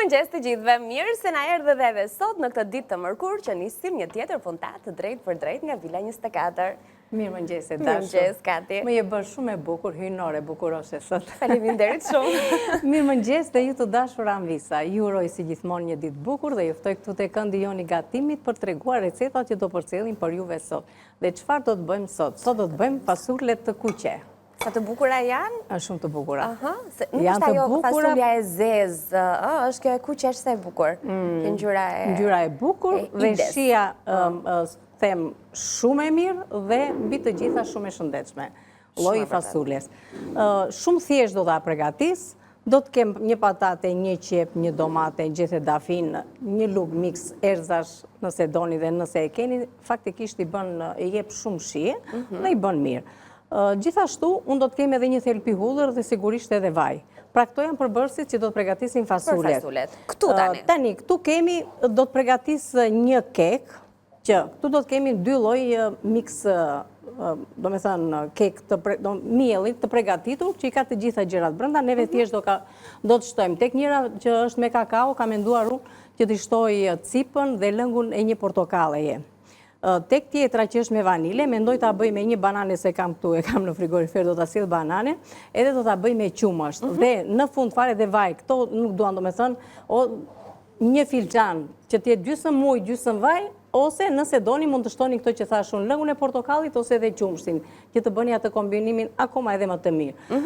Mirëmëngjes të gjithëve, mirë se na erdhe edhe sot në këtë ditë të mërkurë që nisim një tjetër puntat të drejt për drejt nga Vila 24. Mirëmëngjes e dashur. Mirëmëngjes, Kati. Më je bërë shumë e bukur, hynore bukuroshe sot. Faleminderit shumë. Mirëmëngjes dhe ju të dashur Anvisa. Ju uroj si gjithmonë një ditë bukur dhe ju ftoj këtu te këndi joni gatimit për treguar recetat që do përcjellim për juve sot. Dhe çfarë do të bëjmë sot? Sot do të bëjmë fasule të kuqe. Sa të bukura janë? Është shumë të bukura. Nuk është ajo fasulja e zezë, është kjo e kuqe është se e bukur. Ngjyra e bukur dhe shija them shumë e mirë dhe mbi të gjitha shumë e shëndetshme. Lloji i fasuljes. Shumë thjesht do ta përgatis. Do të kem një patate, një qep, një domate, gjethe dafin, një lug mix erzash nëse doni dhe nëse e keni, faktikisht i jep shumë shije dhe i bën mirë. Gjithashtu, unë do të kemi edhe një thelpi hudhër dhe sigurisht edhe vaj. Pra këto janë përbërësit që do të përgatisin fasulet. Për fasulet. Këtu tani? Tani, këtu kemi, do të përgatis një kek, që këtu do të kemi 2 lloj mix, do me thënë kek miellit të përgatitur, që i ka të gjitha gjërat brenda, neve thjesht do të shtojmë. Tek njëra që është me kakao, ka menduar unë që të shtoj cipën dhe lëngun e një portokalleje. Tek tjetra që është me vanile, mendoj ta bëj me një banane se kam këtu, e kam në frigorifer, do ta sill banane, edhe do ta bëj me qumësht. Dhe në fund fare dhe vaj, këto nuk duan, do me thënë, një filxhan që t'jetë gjysmë ujë, gjysmë vaj, ose nëse doni mund të shtoni këto që thash unë, lëngun e portokallit ose edhe qumshtin, që të bëni atë kombinimin akoma edhe më të mirë.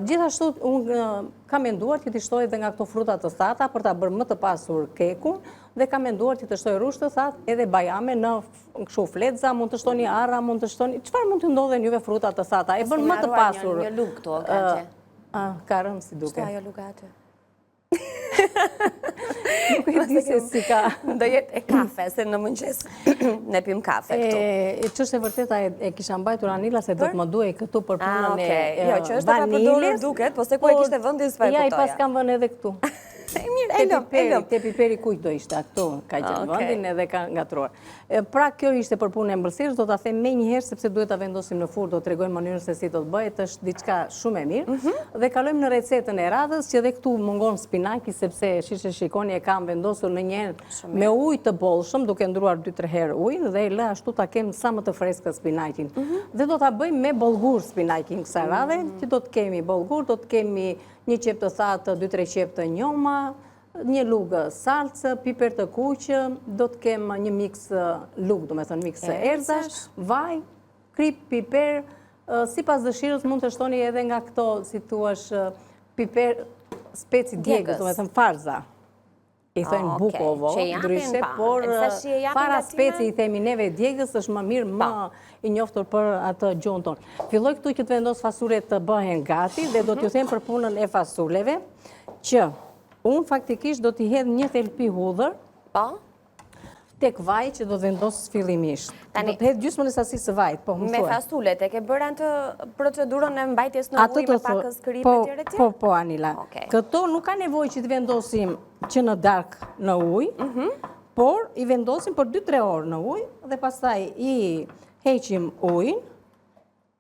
Gjithashtu unë kam menduar që t'i shtoj edhe nga këto fruta të thata për ta bërë më të pasur kekun, dhe kam menduar që të shtoj rush të thatë edhe bajame në kështu fletza, mund të shtoni arra, mund të shtoni çfarë mund të ndodhen juve fruta të thata, e bën më të pasur. Një lug këtu, Kaqe. Ka rënë si duke. Shto ajo lugate. Nuk e di se si ka. Do jetë e kafe, se në mëngjes ne pim kafe këtu. Ç'është e vërteta e kisha mbajtur Anila se do të më duhej këtu për punën e vaniljes. Jo, që është e përdorur duket, po se ku e kishte vendin s'pa e kuptoja. Ja, i pas kam vënë edhe këtu. Te piperi kujt do ishte këtu, ka qenë vendin edhe ka ngatruar. Pra kjo ishte për punën e mbërthirës, do ta them menjëherë sepse duhet ta vendosim në furrë, do t'rregojmë mënyrën se si do të bëhet, është diçka shumë e mirë. Dhe kalojmë në recetën e radhës, që edhe këtu mungon spinaki sepse shishe shikoni e kam vendosur në një me ujë të bollshëm, duke ndruar 2-3 herë ujë dhe lë ashtu ta kem sa më të freskët spinakin. Dhe do ta bëjmë me bollgur spinakin kësaj radhe, që do të kemi bollgur, do të kemi një qep të thatë, 2-3 qep të njoma, një lugë salcë, piper të kuqë, do të kem një mix lugë, do me thënë mix erzash, vaj, krip, piper, si pas dëshirës mund të shtoni edhe nga këto, si thuash, piper, speci djegës, do me thënë farza. I thënë bukovo, ndryshe, por para speci i themi neve djegës është më mirë, më i njoftur për atë gjuhën tonë. Filloj këtu që të vendos fasulet të bëhen gati dhe do t'ju them për punën e fasuleve, që unë faktikisht do t'i hedh një thelpi hudhër tek vaj që do të vendos fillimisht. Do të hedh gjysmën e sasisë së vajit, po më thuaj. Me fasulet, e ke bërë atë procedurën e mbajtjes në ujë me pakës krip etj. Po, Anila. Këto nuk ka nevojë që të vendosim që në dark në ujë, por i vendosim për 2-3 orë në ujë dhe pastaj i heqim ujin,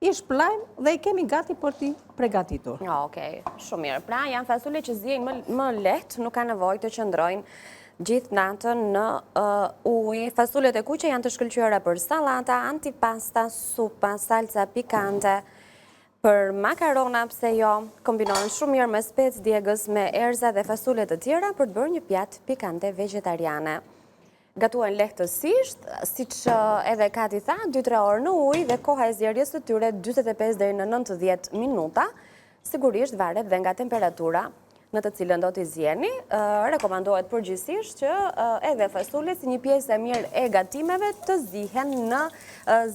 i shplajmë dhe i kemi gati për t'i përgatitur. Okej, shumë mirë. Pra janë fasule që zihen më lehtë, nuk ka nevojë të qëndrojnë gjithë natën në ujë. Fasulet e kuqe janë të shkëlqyera për sallata, antipasta, supa, salca pikante, për makarona, pse jo, kombinohen shumë mirë me spec djegës, me erza dhe fasule të tjera për të bërë një pjatë pikante vegetariane. Gatuan lehtësisht, siç edhe Kati tha, 2-3 orë në ujë dhe koha e zgjerrjes së tyre 45 deri në 90 minuta. Sigurisht varet dhe nga temperatura në të cilën do t'i zjeni. Rekomandohet përgjithsisht që edhe fasulet si një pjesë e mirë e gatimeve të zihen në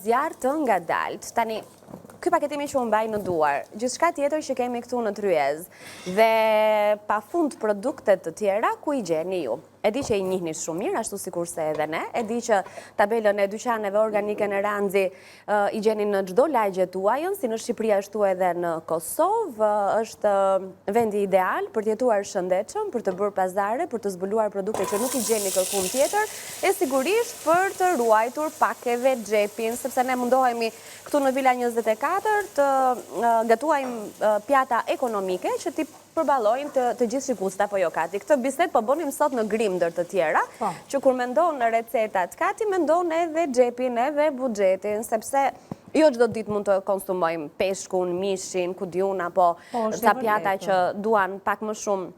zjarr të ngadalt. Tani, ky paketimi që u mbaj në duar, gjithçka tjetër që kemi këtu në tryez dhe pafund produkte të tjera, ku i gjeni ju? E di që i njihni shumë mirë, ashtu sikurse edhe ne. E di që tabelën e dyqaneve organike në Ranzi i gjeni në çdo lagje tuajën, si në Shqipëri ashtu edhe në Kosovë. Është vendi ideal për të jetuar shëndetshëm, për të bërë pazare, për të zbuluar produkte që nuk i gjeni kërkun tjetër, e sigurisht për të ruajtur pakeve xhepin, sepse ne mundohemi këtu në Vila 24 të gatuajmë pjata ekonomike që ti përballojnë të gjithë shikuesit apo jo Kati. Këtë bisedë po bënim sot në Grim ndër të tjera, që kur mendon në recetat Kati mendon edhe xhepin, edhe buxhetin, sepse jo çdo ditë mund të konsumojmë peshkun, mishin, ku diun apo ca pjata që duan pak më shumë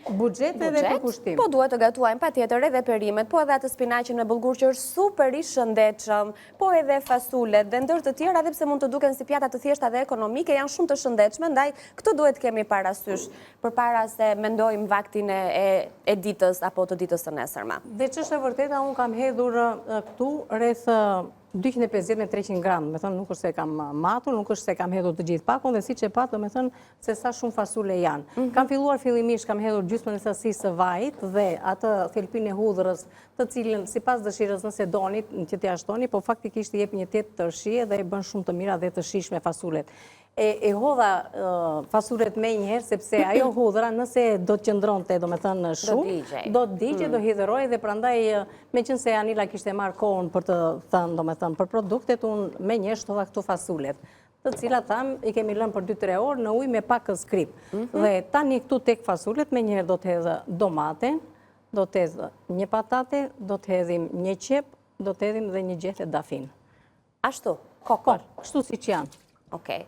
buxhet edhe për kushtim. Po duhet të gatuajmë patjetër edhe perimet, po edhe atë spinaqin me bullgur që është super i shëndetshëm, po edhe fasulet dhe ndër të tjera, edhe pse mund të duken si pjata të thjeshta dhe ekonomike, janë shumë të shëndetshme, ndaj këtë duhet kemi parasysh përpara se mendojmë vaktin e ditës apo të ditës së nesërme. Dhe ç'është e vërteta, unë kam hedhur këtu rreth 250 me 300 gram, me thënë nuk është se kam matur, nuk është se kam hedhur të gjithë pakon, dhe si që patë, me thënë se sa shumë fasule janë. Kam filluar fillimisht, kam hedhur gjysmën e sasisë së vajit dhe atë thelpin e hudhërës, të cilën si pas dëshirës nëse donit, që t'ja shtoni, po faktikisht i jep një tetë të rëshie dhe i bën shumë të mira dhe të shishme fasulet. E hodha fasulet me njëherë, sepse ajo hudhëra nëse do të qëndronte, do me thënë shumë, do të digje, do hidhëroj dhe prandaj me qënë se Anila kishte marrë kohën për të thënë, do me thënë, për produktet, unë me njëherë shtodha këtu fasulet, të cilat tham i kemi lënë për 2-3 orë në ujë me pak skrip. Dhe tani këtu tek fasulet, me njëherë do të hedhë domate, do të hedhë një patate, do të hedhim një qep, do të hedhim dhe një gjethe dafin. Ashtu, kokor. Kështu si që janë. Okej.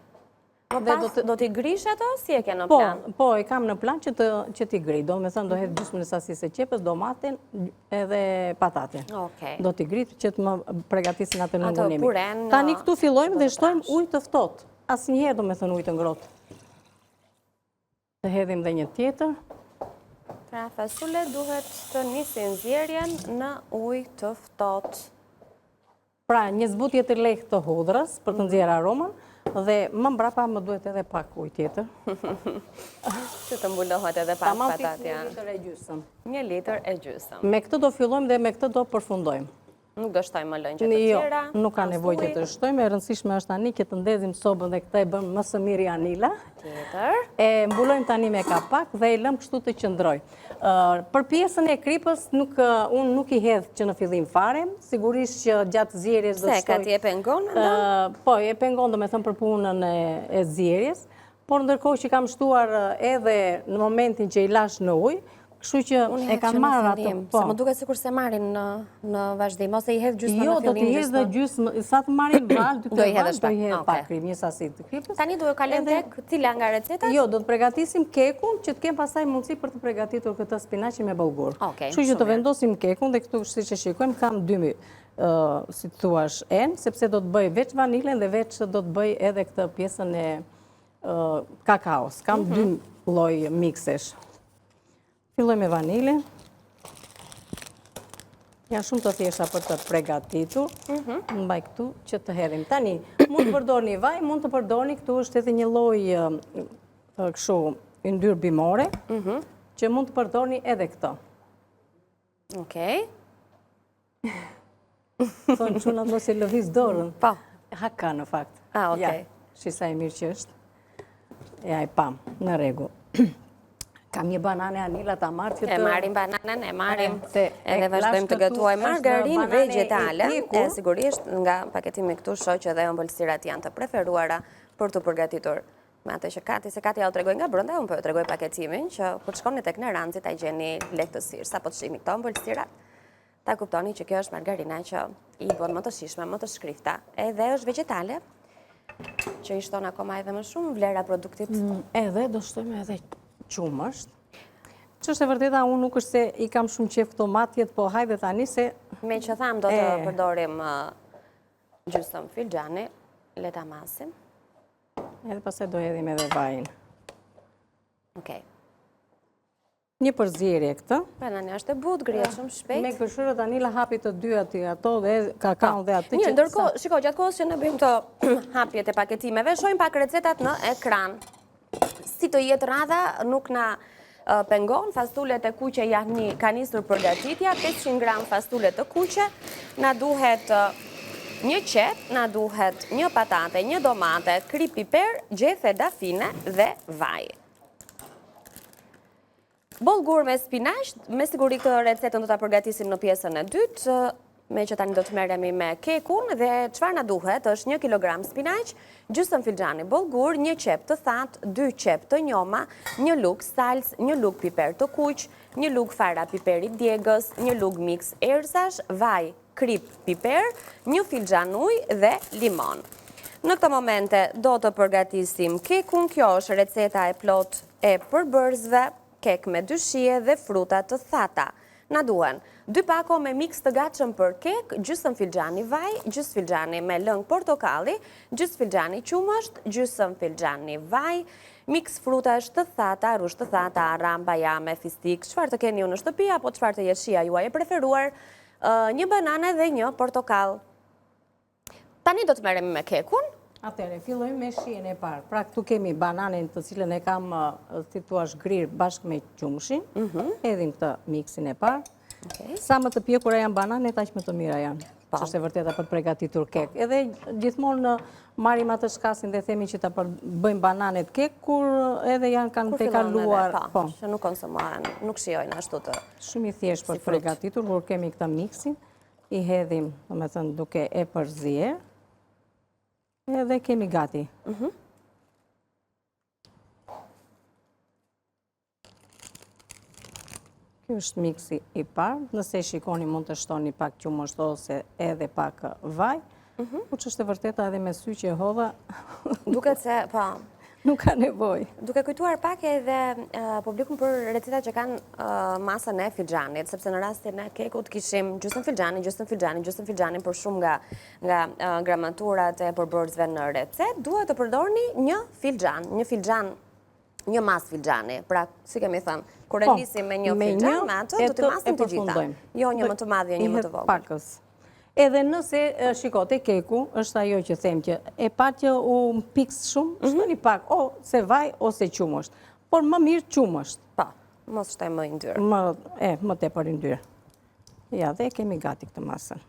Do t'i grish ato? Si e ke në plan? Po, e kam në plan që t'i gri. Do me thënë, do hedhë gjysmën e sasisë e qepës, domaten edhe pataten. Do t'i gri që të më pregatisin atë lëngunimi. Tani këtu fillojmë dhe shtojmë ujë të ftohtë. Asnjëherë do me thënë ujë të ngrohtë. Të hedhim dhe një tjetër. Pra, fasule duhet të nisin nxjerrjen në ujë të ftohtë. Pra, një zbutje të lehtë të hudhrës për të nxjerrë aromën. Dhe më mbrapa më duhet edhe pak ujë tjetër. Që të mbulohet edhe pak patatja. Tamam 1 litër e gjysmë. 1 litër e gjysmë. Me këtë do fillojmë dhe me këtë do përfundojmë. Nuk do shtojmë më lëngje të tjera. Jo, nuk ka nevojë që të shtojmë. E rëndësishme është tani që të ndezim sobën dhe këta e bëm më së miri Anila. Tjetër. E mbulojmë tani me kapak dhe e lëm kështu të qëndroj. Për pjesën e kripës, unë nuk i hedh që në fillim fare, sigurisht që gjatë zjerjes do të shtoj... Se, ka ti e pengon? Po, e pengon do me thëmë për punën e zjerjes, por ndërkohë që kam shtuar edhe në momentin që i lash në ujë, kështu që e kanë marrë atë, po. Se më duke sikur se marrin në vazhdim, ose i hedh gjysmë në fillim. Jo, do t'i hedh dhe gjysmë, sa të marrin valë, 2-3 valë, do i hedh pak krip, një sasi të kripës. Tani duhet kalojmë tek cila nga recetat? Jo, do të përgatisim kekun, që të kem pasaj mundësi për të përgatitur këtë spinaqi me bollgur. Kështu që të vendosim kekun, dhe këtu siç e shikojmë, kam 2, si të thuash, sepse do të bëj veç vanilen dhe veç do të bëj edhe këtë pjesën e kakaos. Kam 2 lloj miksesh. Filloj me vanilin. Janë shumë të thjeshta për të përgatitur. Mbaj këtu që të hedhim. Tani, mund të përdorni vaj, mund të përdorni këtu është edhe një lloj kështu yndyrë bimore, që mund të përdorni edhe këto. Okej. Thonë çuna mos e lëviz dorën. Po. Haka në fakt. Okej. Shisa e mirë që është. Ja e pam, në rregull. Kam një banane Anila ta marrë që të... E marim bananën, e marim, edhe vazhdojmë të gatuaj margarin vegetale, e sigurisht nga paketimi këtu shoh që edhe ëmbëlsirat janë të preferuara për të përgatitur me atë që Kati, se Kati ja u tregoj nga brenda, unë po ju tregoj paketimin, që kur shkoni tek në rancit ta gjeni lehtësisht, sa po të shihni këto ëmbëlsirat, ta kuptoni që kjo është margarina që i bën më të shishme, më të shkrifta, edhe është vegetale, që i shton akoma edhe më shumë vlera produktit. Edhe do shtojmë edhe qumësht. Që është e vërteta, unë nuk është se i kam shumë qef këto matjet, po hajde tani se... Me që thamë do të përdorim gjysmë filxhani, le ta masim. Edhe pastaj do hedhim edhe vajin. Okej. Një përzierje këtë. Banani është e butë, grihet shumë shpejt. Me këshurët Anila hapi të dy aty, ato dhe kakaon dhe aty. Mirë, ndërkohë, shiko, gjatë kohës që ne bëjmë të hapjet e paketimeve, shohim pak recetat në ekran. Si të jetë radha, nuk na pengon, fastulet e kuqe ka nisur përgatitja, 500 gram fastulet të kuqe, na duhet një qep, na duhet një patate, një domate, krip piper, gjethe dafine dhe vaj. Bollgur me spinaq, me siguri këtë recetën do ta përgatisim në pjesën e dytë. me që tani do të merremi me kekun dhe çfarë na duhet është 1 kilogram spinaq, gjysmë filxhani bollgur, 1 qep të thatë, 2 qep të njoma, 1 lugë salcë, 1 lugë piper të kuq, 1 lugë fara piperi djegës, 1 lugë mix erëzash, vaj, krip, piper, 1 filxhan ujë dhe limon. Në këto momente do të përgatisim kekun, kjo është receta e plot e përbërzve, kek me 2 shije dhe fruta të thata. Na duhen 2 pako me mix të gatshëm për kek, gjysmë filxhani vaj, gjysmë filxhani me lëng portokalli, gjysmë filxhani qumësht, gjysmë filxhani vaj, mix frutash të thata, rrush të thata, arramba, jame, fistik, çfarë të keni ju në shtëpi apo çfarë të jetë shija juaj e preferuar, 1 banane dhe 1 portokall. Tani do të merremi me kekun. Atëre, fillojmë me shijen e parë. Pra, këtu kemi bananën të cilën e kam, si thua, grirë bashkë me qumshin. Hedhim këtë miksin e parë. Sa më të pjekura janë bananet, aq më të mira janë. Që është e vërteta për të përgatitur kek. Edhe gjithmonë marrim atë shkasin dhe themi që ta bëjmë bananet kek, kur edhe kanë të kaluar. Po, që nuk konsumohen, nuk shijojnë ashtu të. Shumë i thjeshtë për të përgatitur, kur kemi këtë miksin, i hedhim, domethënë duke e përzier. Edhe kemi gati. Kjo është miksi i parë. Nëse shikoni mund të shtoni pak qumësht ose edhe pak vaj. Por që është e vërteta edhe me sy që e hodha. Duket se, po. Nuk ka nevoj. Duke kujtuar pak edhe publikun për recetat që kanë masën e filxhanit, sepse në rastin e kekut kishim gjysmë filxhani për shumë nga gramaturat e përbërzve në recet, duhet të përdorni 1 filxhan, 1 mas filxhani. Pra, si kemi thënë, kur e nisim me 1 filxhan, me atë do të masim të gjitha. Jo 1 më të madh, jo 1 më të vogël. Edhe nëse shikote keku, është ajo që them që e pa që u piks shumë, shtoni pak, ose vaj, ose qumësht. Por më mirë qumësht. Pa, mos shtaj më i ndyrë. Më tepër i ndyrë. Ja, dhe kemi gati këtë masën.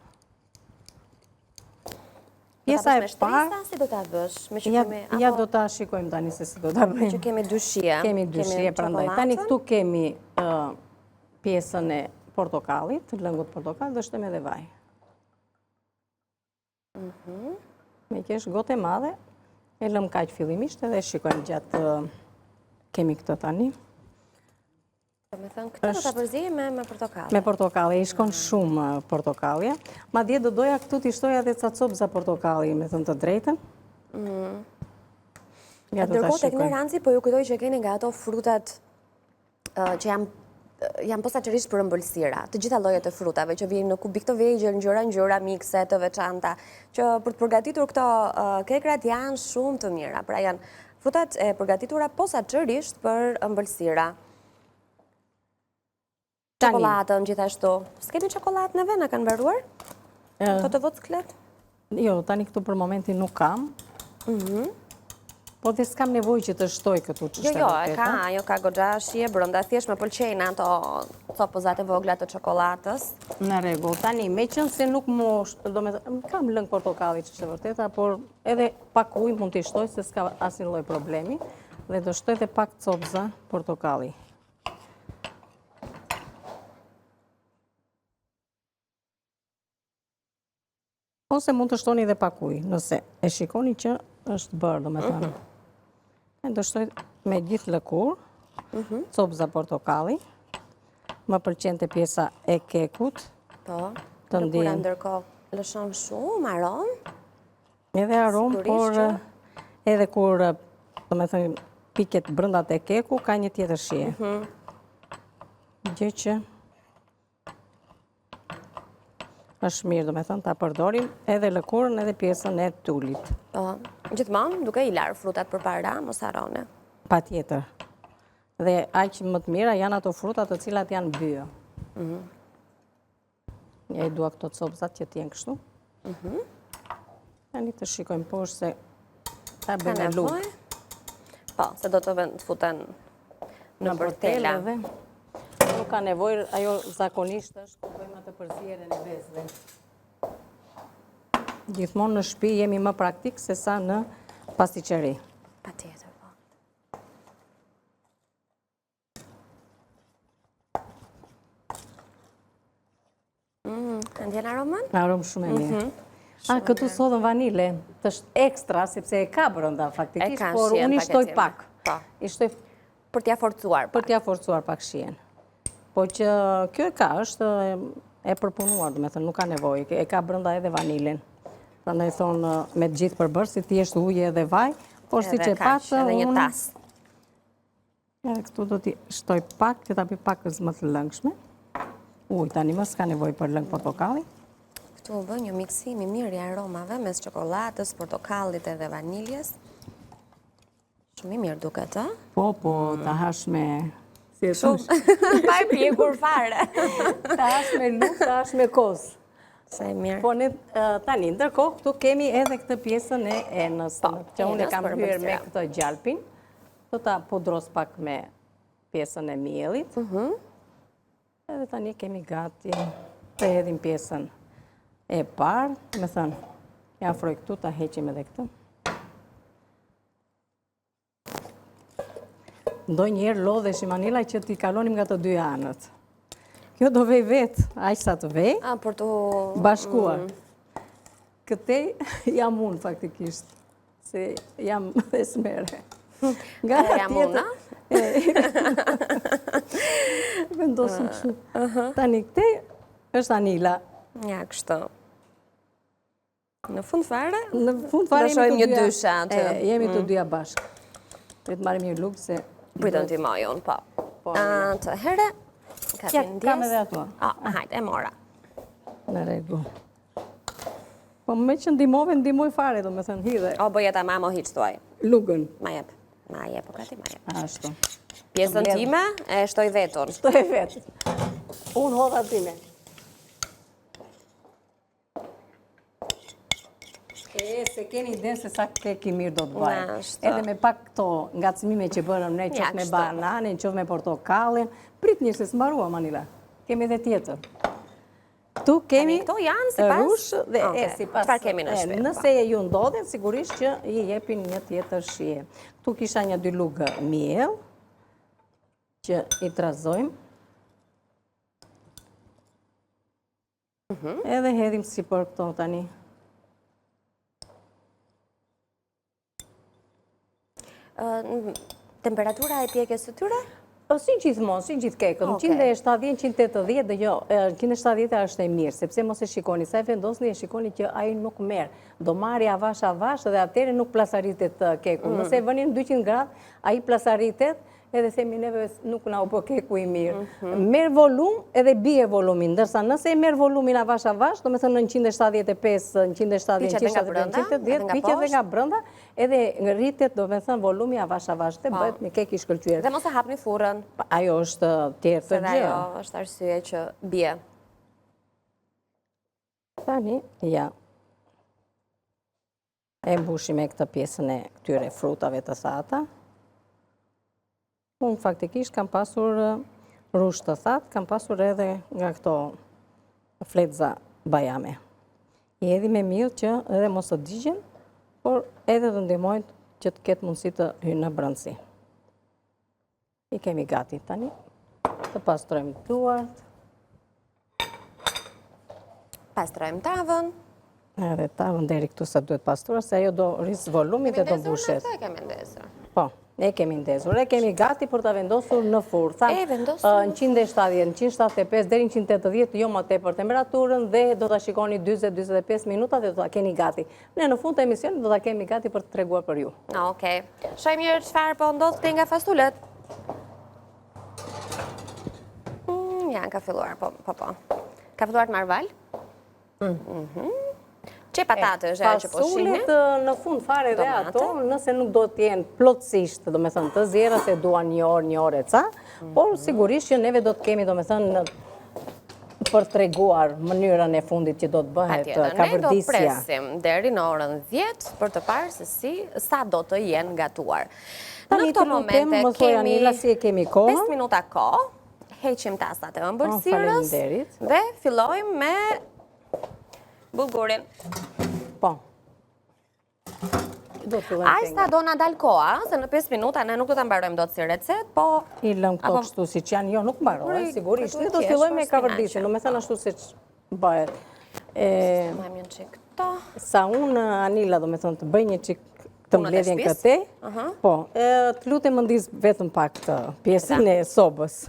Pjesa e parë... Si do t'a bësh? Ja, do t'a shikojmë tani se si do t'a bëjmë. Që kemi 2 shije. Kemi 2 shije, prandaj. Tani këtu kemi pjesën e portokallit, lëngut portokall, dhe shtemi edhe vaj. Me kesh gote madhe, e lëm kaq fillimisht edhe shikojmë gjatë kemi këtë tani. Me thënë, këtë do të përzijim me portokalli. Me portokalli, i shkon shumë portokalli. Ma dje do doja këtu t'i shtoja dhe ca copza portokalli, me thënë të drejten. Ndërkohë tek në ranci, po ju kujtoj që keni nga ato frutat që janë posaçërisht për ëmbëlsira, të gjitha llojet e frutave që vijnë në kubik të vegjël, ngjyra mikse të veçanta, që për të përgatitur këto kekrat janë shumë të mira. Pra janë frutat e përgatitura posaçërisht për ëmbëlsira. Çokoladën gjithashtu. S'kemi çokoladë neve, na kanë mbaruar? Të vocklet? Jo, tani këtu për momentin nuk kam. Po dhe s'kam nevoj që të shtoj këtu që shtë vërteta. Jo, ka goxha shije brënda, thjesht më pëlqejnë ato copëzat e vogla të çokoladës. Në rregull, tani, me qënë se nuk kam lëng portokalli që shtë vërteta, por edhe pak ujë mund t'i shtoj se s'ka asnjë lloj problemi, dhe do shtoj dhe pak copëza portokalli. Ose mund të shtoni dhe pak ujë, nëse e shikoni që është bërë, do me thënë. Do shtoj me gjithë lëkur, copëza portokalli, më pëlqen të pjesa e kekut. Po, lëkura ndërkohë lëshon shumë arom. Edhe arom, por edhe kur, do me thënë, piket brëndat e keku, ka një tjetër shije. Gjë që është mirë, do me thënë, ta përdorim edhe lëkurën edhe pjesën e tullit. Gjithmonë, duke i larë frutat për para, mos harroni. Pa tjetër. Dhe aq më të mira janë ato frutat të cilat janë byë. Ja i dua këto copëzat që t'jenë kështu. Tani të shikojmë poshtë se ta bëjmë lugë. Po, se do të futen në bërtela. Nuk ka nevojë, ajo zakonisht është ku bëjmë atë përzierjen e vezëve. Gjithmonë në shtëpi jemi më praktik se sa në pastiqeri. Patjetër, po. Ndjen aromën? Aromë shumë e mirë. Këtu sodën vanile, të është ekstra, sepse e ka brënda faktikisht, por unë i shtoj pak. Për t'ja forcuar pak. Për t'ja forcuar pak shien. Po që kjo e ka, është e përpunuar, do me thënë, nuk ka nevoj, e ka brënda edhe vanilin. Pra në e thonë, me gjithë përbërë, si t'jesht uje edhe vaj, por si që patë, edhe një tas. Edhe këtu do t'i shtoj pak, që t'a pi pak më të lëngshme. Tani më s'ka nevoj për lëng portokalli. Këtu u bë një miksim i mirë i aromave mes çokoladës, portokallit edhe vaniljes. Shumë i mirë duket, ë? Po, ta hash me... Shumë, pa e pjekur fare. Ta hash me luk, ta hash me kos. Sa e mirë. Po tani, ndërkohë, këtu kemi edhe këtë pjesën e enës, që unë e kam hyrë me këtë gjalpin. Do ta pudros pak me pjesën e miellit. Edhe tani kemi gati të hedhim pjesën e parë, me thënë, ja afroj këtu, ta heqim edhe këtë. Ndoj njerë lodheshim Anila që t'i kalonim nga të dy anët. Kjo do vej vetë, aq sa të vej, bashkuar. Këte jam unë faktikisht, se jam dhe smere. Jam unë, vendosëm kështu. Tani këte është Anila. Ja, kështu. Në fund fare? Në fund fare jemi të dyja bashkë. Të marim një lukë se... Pritën t'i majon, po. Të herë, kam edhe atua. Hajt, e mora. Në regu. Po me që ndimoj fare, do me thënë hidhe. O, bëj e ta mamo hiq tuaj. Lugën. Ma jep, po kati ma jep. Ashtu. Pjesën time e shtoj vetën. Shtoj vetë. Unë hodha time. Se keni ide se sa keki mirë do të bëjë. Edhe me pak këto ngacmime që bërëm ne, qoftë me bananin, qoftë me portokallin, prit një se s'mbarua, Manila. Kemi edhe tjetër. Këtu kemi rushë dhe sipas. Çfarë kemi në shtëpi? Nëse ju ndodhen, sigurisht që i jepin një tjetër shije. Këtu kisha një 2 lugë miell që i trazojmë. Edhe hedhim sipër këto tani. Temperatura e pjekjes së tyre? Si gjithmonë, si gjithë kekën, 170, 180 dhe jo, 170 është e mirë, sepse mos e shikoni, sa e vendosni e shikoni që aji nuk merë, do marri avash dhe atëre nuk plasaritet keku. Nëse e vënin 200 gradë, aji plasaritet, edhe themi neve nuk na u bë keku i mirë. Merë volum edhe bie volumin, ndërsa nëse e merë volumin avash, do me thënë në 175, 170, 110, piqet dhe nga brënda, edhe rritet, do me thënë, volumi avash, dhe bëhet një kek i shkëlqyer. Dhe mos e hapni furrën. Ajo është tjetër gjë. Ajo është arsye që bie. Tani, ja. E mbushim me këtë pjesën e këtyre frutave të thata. Unë faktikisht kam pasur rush të thatë, kam pasur edhe nga këto fletza bajame. I edhi me mirë që edhe mos të digjen, por edhe të ndihmojnë që të ketë mundësi të hynë në brëndësi. I kemi gati tani, të pastrojmë duart. Pastrojmë tavën. Edhe tavën deri këtu sa duhet pastruar, se ajo do rrisë volumit e do mbushet. E kemi ndezur. Po. E kemi ndezur, e kemi gati për të vendosur në furrë. Thamë, 170, 175, deri 180, jo më tepër temperaturën dhe do të shikoni 20-25 minuta dhe do të keni gati. Ne në fund të emisionit do të kemi gati për të treguar për ju. Okej. Shojmë çfarë po ndodh këtej nga fastulet. Ja, ka filluar, po. Ka filluar të marrë val? Që patate është e që po shihni? Fasulet në fund fare dhe ato, nëse nuk do t'jenë plotësisht, do me thënë, të zjera se duan një orë e ca, por sigurisht që neve do t'kemi, do me thënë, për treguar mënyrën e fundit që do të bëhet kavërdisja. Ne do presim deri në orën 10 për të parë se sa do të jenë gatuar. Në këto momente kemi 5 minuta kohë, heqim tasat e ëmbëlsirës dhe fillojmë me bulgurin. Po. Ajsa do na dal koha, se në 5 minuta ne nuk do ta mbarojmë dot si recet, po i lëm këto kështu siç janë, jo nuk mbaroj, sigurisht. Ne do të fillojmë me kavërdisjen, do të thënë ashtu siç bëhet. Majmë një qik këto. Sa unë, Anila, do me thonë të bëj një qik të mbledhjen këte, po, të lutem më ndizë vetëm pak të pjesën e sobës.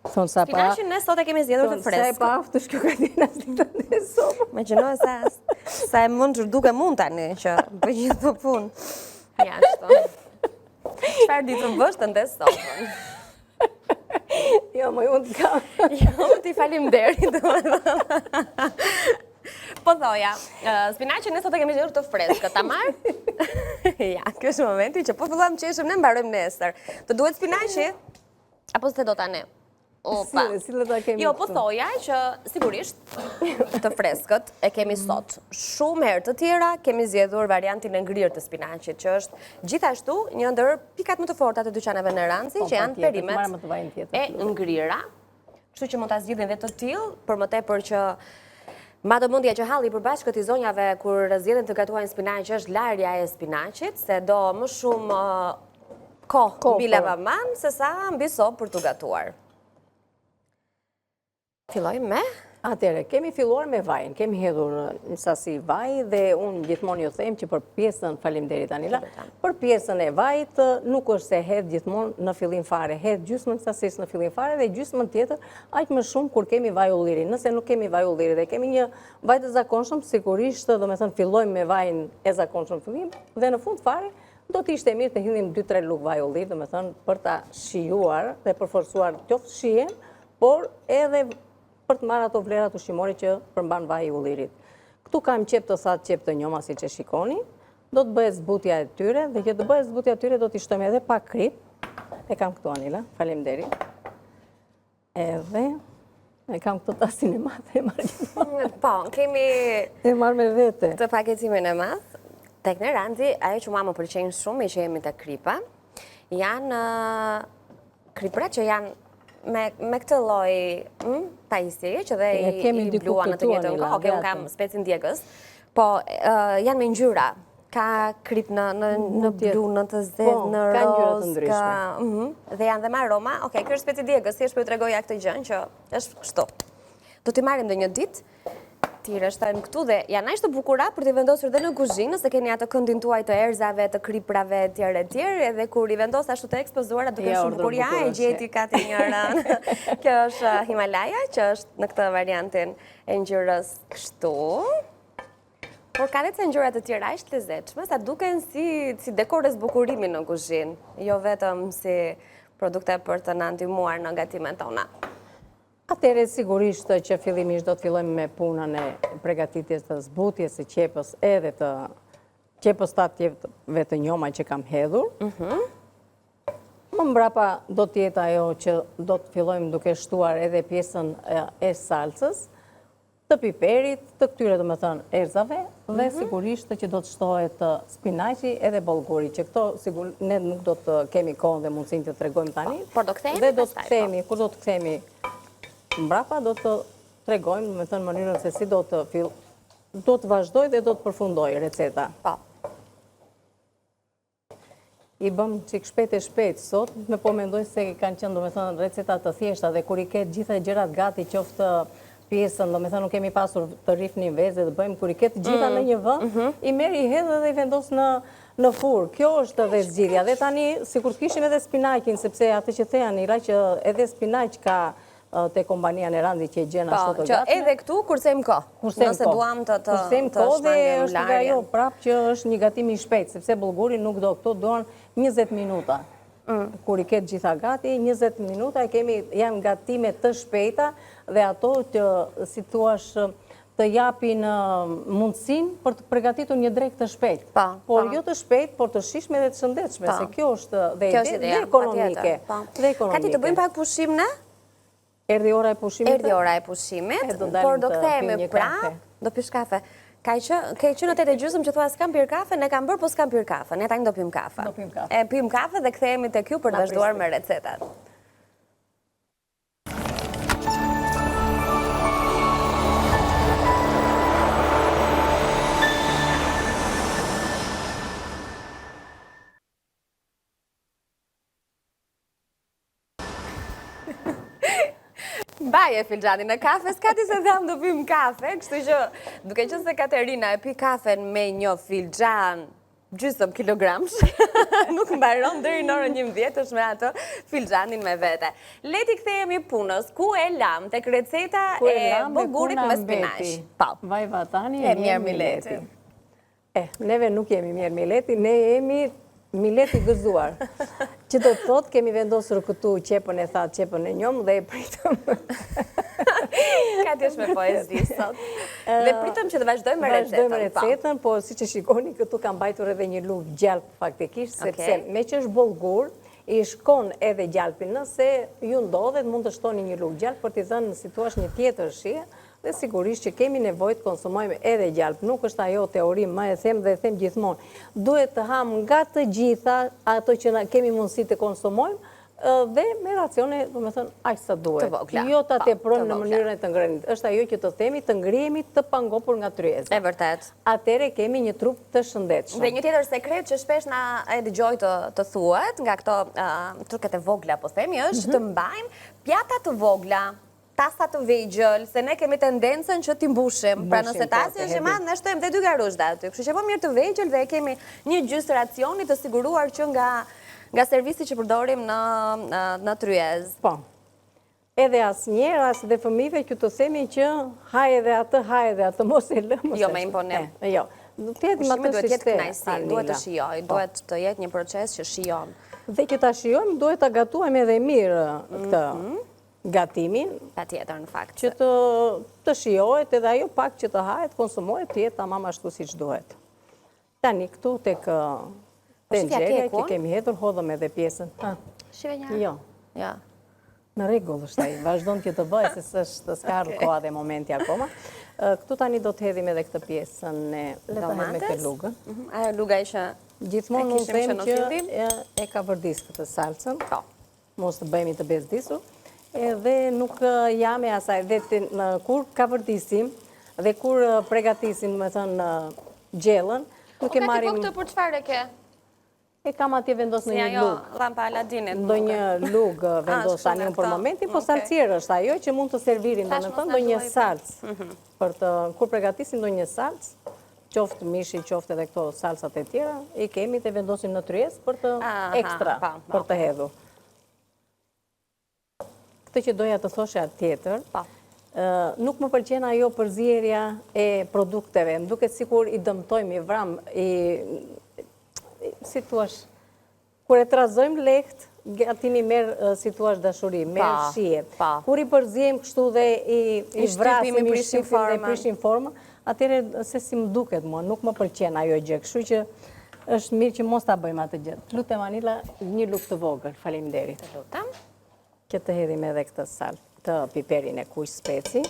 Spinaqin ne sot e kemi zgjedhur të freskët. Sa e pa aftë shkjo katina zgjedhën e sobë. Me gjënoj sa e mund duke mund tani që bëj gjithë të punë. Ja, shto. Qëfar di të bësh të ndes sobën? Jo, më unë të kam. Jo, ti faleminderit. Po thoja, spinaqin ne sot e kemi zgjedhur të freskët, ta marr? Ja, kjo është momenti që po filluam qeshëm, ne mbarojmë nesër. Të duhet spinaqi? Apo se do tani? Sile ta kemi. Jo, po thoja që sigurisht të freskët e kemi sot. Shumë herë të tjera kemi zgjedhur variantin e ngrirë të spinaqit, që është gjithashtu një ndër pikat më të forta të dyqaneve në Ranci, që janë perimet e ngrira. Kështu që mund ta zgjidhin dhe të tillë, për më tepër që madhëmendja që halli përbashkët i zonjave kur zgjedhin të gatuajnë spinaq është larja e spinaqit, se do më shumë kohë mbi lavaman se sa mbi sobë për të gatuar. Filloj me? Atere, kemi filluar me vajin, kemi hedhur një sasi vaj dhe unë gjithmonë ju them që për pjesën, faleminderit Anila, për pjesën e vajit nuk është se hedh gjithmonë në fillim fare, hedh gjysmën sasisë në fillim fare dhe gjysmën tjetër aq më shumë kur kemi vaj ulliri. Nëse nuk kemi vaj ulliri dhe kemi një vaj të zakonshëm, sigurisht do me thënë fillojmë me vajin e zakonshëm fillim dhe në fund fare do t'ishte mirë të hidhim 2-3 lugë vaj ulliri, do me thënë për ta shijuar dhe përforcuar qoftë shijen, por edhe për të marrë ato vlerat ushqimore që përmban vaji i ullirit. Këtu kam qep të thatë, qep të njoma, si që shikoni, do të bëhet zbutja e tyre, dhe që të bëhet zbutja e tyre do t'i shtojmë edhe pak krip. E kam këtu, Anila, faleminderit. Edhe, e kam këtu tasin e matë, e marrë gjithmonë. Po, kemi... E marrë me vete. Të paketimin e matë. Tek në Ranci, ajo që mua më pëlqejnë shumë, i që jemi të kripa, janë kriprat që janë me këtë lloj pajisje, që dhe i blua në të njëjtën kohë. Oke, unë kam specin djegës, po janë me ngjyra. Ka krip në blu, në të zezë, në roz, dhe janë dhe me aroma. Oke, kjo është speci djegës, thjesht po ju tregoja këtë gjën që është kështu. Do t'i marrim dhe një ditë, t'i rreshtojmë këtu dhe janë aq të bukura për t'i vendosur dhe në kuzhinë, se keni atë këndin tuaj të erzave, të kriprave, etj, edhe kur i vendos ashtu të ekspozuara duke shumë bukur, ja e gjeti kati njërën. Kjo është Himalaya, që është në këtë variantin e ngjyrës kështu. Por ka dhe ngjyra të tjera aq të lezetshme, sa duken si dekores bukurimi në kuzhinë, jo vetëm si produkte për të na ndihmuar në gatimet tona. Atere, sigurisht që fillimisht do të fillojmë me punën e pregatitjes të zbutjes e qepës edhe të qepës të atjeve të njoma që kam hedhur. Më mbrapa do t'jetë ajo që do të fillojmë duke shtuar edhe pjesën e salsës, të piperit, të këtyre do me thënë erzave, dhe sigurisht që do të shtohet spinaqi edhe bollguri, që këto ne nuk do të kemi kohën dhe mundësinë të tregojmë tani. Por do kthehemi dhe do të kthehemi, kur do të kthehemi mbrapa do të tregojmë, me thënë mënyrën se si do të vazhdoj dhe do të përfundoj receta. I bëm qik shpejt e shpejt sot, me po mendoj se kanë qenë, do me thënë, recetat të thjeshta dhe kur i ketë gjitha gjërat gati, qoftë pjesën, do me thënë, nuk kemi pasur të rifni veze dhe bëjmë, kur i ketë gjitha në një vend, i merr i hedh dhe i vendos në furr. Kjo është edhe zgjidhja. Dhe tani, sikur të kishim edhe spinaqin, sepse atë që the Anila që edhe spinaq ka te kompania në Ranci që e gjen ashtu të gatshme. Që edhe këtu kursejmë kohë. Nëse duam të kursejmë kohë dhe është nga ajo prapë që është një gatim i shpejt, sepse bullguri nuk do, këto duan 20 minuta. Kur i ketë gjitha gati, 20 minuta janë gatime të shpejta dhe ato që, si thuash, të japin mundësin për të përgatitur një drekë të shpejt. Por jo të shpejt, por të shishme dhe të shëndetshme, se kjo është dhe ekonomike. Ka ti të bëjmë pak pushim në? Erdhi ora e pushimit? Erdhi ora e pushimit, por do kthehemi prapë, do pish kafe. Ka që në 8:30 që thua s'kam pirë kafe, ne kam bërë, po s'kam pirë kafe. Ne tani do pim kafe. E pim kafe dhe kthehemi tek ju për të vazhduar me recetat. Baje filxhanin e kafes, Kati se tham do pim kafe, kështu që duke qenë se Katerina e pi kafen me një filxhan gjysëm kilogramsh, nuk mbaron deri në orën 11 është me atë filxhanin me vete. Leti kthehemi punës, ku e lam tek receta e bogurit me spinaq. Vaj vatani e mirë mileti. Neve nuk jemi mirë mileti, ne jemi mileti gëzuar. Që do të thotë, kemi vendosur këtu qepën e thatë, qepën e njom dhe e pritëm. Kati është me poezi sot. Dhe pritëm që të vazhdojmë me recetën. Vazhdojmë recetën, po si që shikoni, këtu kam bajtur edhe një luk gjalp faktikisht, sepse me që është bollgur, i shkon edhe gjalpin, nëse ju ndodhet, mund të shtoni një luk gjalp për t'i dhënë në situash një tjetër shie, dhe sigurisht që kemi nevojë të konsumojmë edhe gjalp. Nuk është ajo teori, ma e them dhe e them gjithmonë. Duhet të ham nga të gjitha ato që kemi mundësi të konsumojmë, dhe me racione, do me thënë, aq sa duhet. Jo ta teprojmë në mënyrën e të ngrenit. Është ajo që të themi të ngrihemi të pangopur nga tryeza. E vërtet. Atëre kemi një trup të shëndetshëm. Dhe një tjetër sekret që shpesh na e dëgjoj të thuhet nga këto truket e vogla, po themi, është të mbajmë pjata të vogla, tasa të vegjël, se ne kemi tendencën që t'i mbushim. Pra nëse tasi është e madhe, ne shtojmë dhe 2 garushda aty. Kështu që po mirë të vegjël dhe kemi një gjysmë racioni të siguruar që nga servisi që përdorim në tryez. Po. Edhe asnjëherë, as dhe fëmijëve që të themi që haj edhe atë, mos e lë, mos e. Jo, me imponim. Jo. Ushqimi duhet jetë kënaqësi, duhet të shijoj, duhet të jetë një proces që shijon. Dhe që ta shijojmë, duhet ta gatuajmë edhe mirë këtë gatimin. Patjetër në fakt. Që të shijohet edhe ajo pak që të hahet, konsumohet, të jetë tamam ashtu siç duhet. Tani këtu tek tenxheria që kemi hedhur, hodhëm edhe pjesën. Shive një? Jo. Në rregull është ai, vazhdon që të bëj, se s'ka ardhur koha dhe momenti akoma. Këtu tani do të hedhim edhe këtë pjesën e me këtë lugën. Ajo luga që gjithmonë unë them që e ka vërdis këtë salcën. Mos të bëhemi të bezdisur. Edhe nuk jam e asaj, dhe kur ka vërdisim dhe kur pregatisim, me thënë, gjellën, nuk e marim... Po këtë për çfarë e ke? E kam atje vendos në një lugë. Si ajo lampa Aladinit. Do një lugë vendos tani për momentin, po salcierë është ajo që mund të servirin, do në thënë, do një salcë. Kur pregatisim do një salcë, qoftë mishi, qoftë edhe këto salcat e tjera, i kemi të vendosim në tryez për të ekstra, për të hedhur. Këtë që doja të thoshe atë tjetër, nuk më pëlqen ajo përzierja e produkteve, më duket sikur i dëmtojmë, i vram, si thuash, kur e trazojmë lehtë, gatimi merë, si thuash, dashuri, merë shije. Kur i përziem kështu dhe i vrasim, i shqipim dhe i prishim forma, atëre se si më duket mua, nuk më pëlqen ajo gjë, kështu që është mirë që mos ta bëjmë atë gjë. Lutem Anila, një lugë të vogël, faleminderit. Lutem. Që të hedhim edhe këtë sal, të piperin e kuq speci.